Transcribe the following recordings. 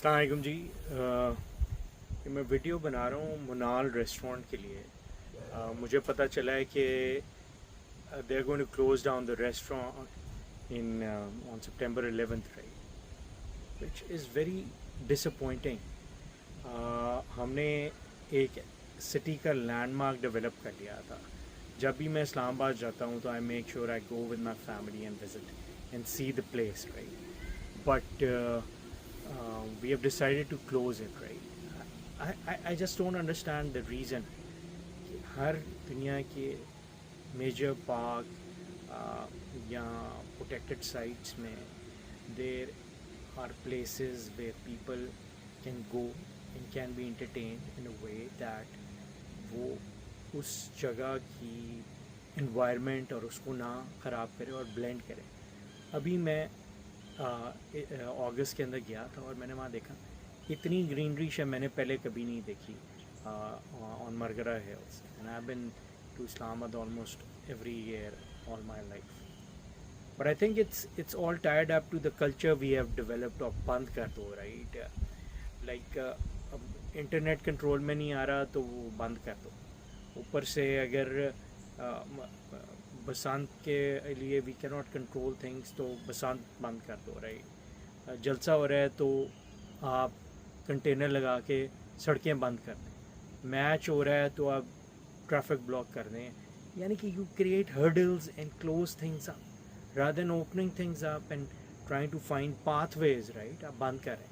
अस्सलाम वालेकुम जी। ये मैं वीडियो बना रहा हूँ मुनाल रेस्टोरेंट के लिए। मुझे पता चला है कि they are going to close down the restaurant in on September 11th, right, which is very disappointing. हमने एक सिटी का लैंडमार्क डेवलप कर लिया था। जब भी मैं इस्लामाबाद जाता हूँ तो I make sure I go with my family and visit and see the place, right, but we have decided to close it, right? I just don't understand the reason कि हर दुनिया के मेजर पार्क या protected sites में there are places where people can go and can be entertained in a way that वो उस जगह की environment और उसको ना ख़राब करे और blend करे। अभी मैं अगस्त के अंदर गया था और मैंने वहाँ देखा इतनी ग्रीनरी शायद मैंने पहले कभी नहीं देखी on Margalla hills, and I have been to Islamabad almost every year all my life, but I think it's all टायर्ड up to the culture we have developed. और बंद कर दो, राइट, लाइक इंटरनेट कंट्रोल में नहीं आ रहा तो वो बंद कर दो। ऊपर से अगर बसंत के लिए we can not control things तो बसंत बंद कर दो, राइट। जलसा हो रहा है तो आप कंटेनर लगा के सड़कें बंद कर दें। मैच हो रहा है तो आप ट्रैफिक ब्लॉक कर दें। यानी कि you create hurdles and close things up rather than opening things up and trying to find pathways, right. आप बंद करें।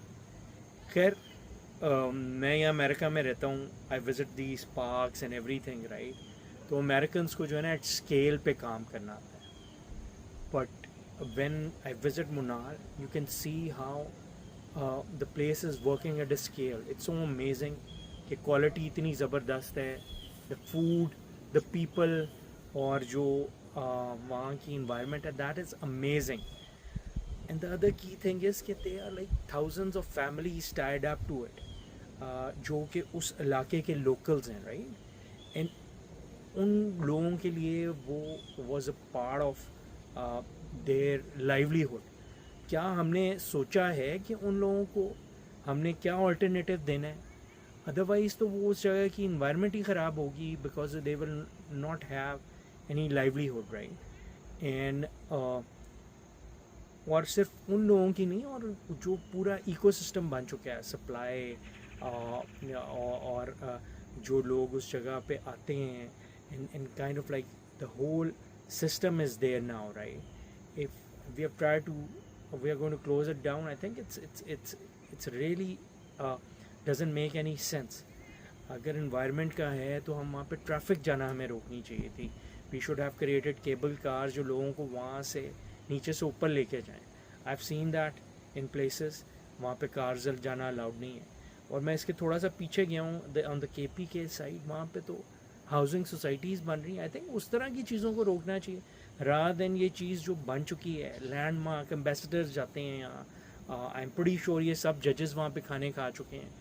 खैर, मैं यहाँ अमेरिका में रहता हूँ। I visit these parks and everything, right. तो अमेरिकन को जो है ना एट स्केल पे काम करना आता है, but when I visit Munnar you can see how the place is working at a scale. It's so amazing कि क्वालिटी इतनी ज़बरदस्त है, द फूड, द पीपल, और जो वहाँ की इन्वायरमेंट है, that is amazing. And the other key thing is कि they are like thousands of families tied up to it, जो कि उस इलाके के लोकल्स हैं, राइट। एंड उन लोगों के लिए वो was a part of their livelihood. क्या हमने सोचा है कि उन लोगों को हमने क्या ऑल्टरनेटिव देना है? अदरवाइज़ तो वो उस जगह की इन्वायरमेंट ही ख़राब होगी, because they will not have any livelihood, right. And और सिर्फ उन लोगों की नहीं, और जो पूरा इकोसिस्टम बन चुका है, सप्लाई और जो लोग उस जगह पे आते हैं, and kind of like the whole system is there now, right? If we have tried to, we are going to close it down, I think it's really doesn't make any sense. अगर environment का है तो हम वहाँ पे traffic जाना हमें रोकनी चाहिए थी। We should have created cable cars जो लोगों को वहाँ से नीचे से ऊपर लेके जाएं। I've seen that in places, वहाँ पे कार्स जाना अलाउड नहीं है। और मैं इसके थोड़ा सा पीछे गया हूँ ऑन द KP के साइड, वहाँ पे तो हाउसिंग सोसाइटीज़ बन रही हैं। आई थिंक उस तरह की चीज़ों को रोकना चाहिए, रादर देन ये चीज़ जो बन चुकी है। लैंडमार्क एम्बेसडर्स जाते हैं यहाँ, आई एम प्रीटी श्योर ये सब जजेस वहाँ पे खाने खा चुके हैं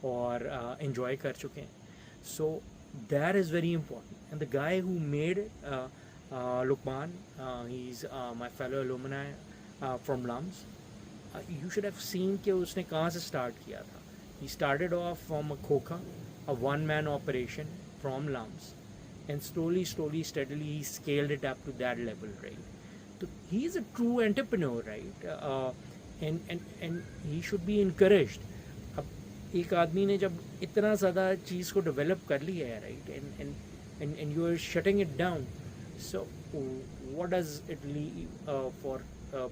और इन्जॉय कर चुके हैं। So that is very important. And the guy who made Luqman, he is my fellow alumni from LUMS. You should have seen कि उसने कहाँ से स्टार्ट किया था। He started off from a khokha, a one-man operation from lumps, and slowly steadily he scaled it up to that level, right? So he is a true entrepreneur, right? And he should be encouraged. अब एक आदमी ने जब इतना ज़्यादा चीज़ को develop कर लिया है, right? And you are shutting it down. So what does it leave for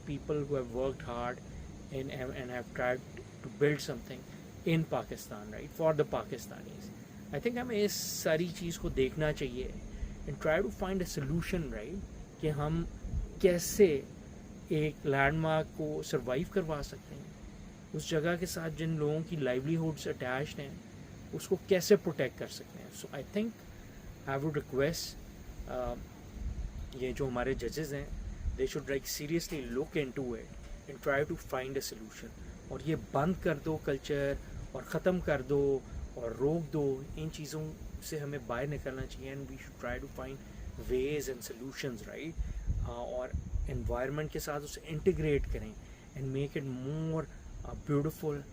people who have worked hard and have tried to build something in Pakistan, right? For the Pakistanis. I think हमें इस सारी चीज़ को देखना चाहिए and try to find a solution, right? कि हम कैसे एक लैंडमार्क को सर्वाइव करवा सकते हैं, उस जगह के साथ जिन लोगों की लाइवलीहुड्स अटैच्ड हैं उसको कैसे प्रोटेक्ट कर सकते हैं। So I think I would request ये जो हमारे जजेस हैं, they should like seriously look into it and try to find a solution. और ये बंद कर दो कल्चर, और ख़त्म कर दो और रोक दो। इन चीज़ों से हमें बाहर निकलना चाहिए and we should try to find ways and solutions, right. और एनवायरनमेंट के साथ उसे इंटीग्रेट करें and make it more beautiful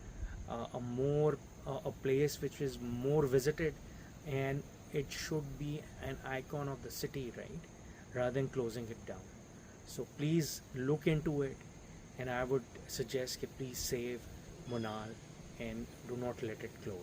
a place which is more visited, and it should be an icon of the city, right, rather than closing it down. So please look into it, and I would suggest that please save Munal and do not let it close.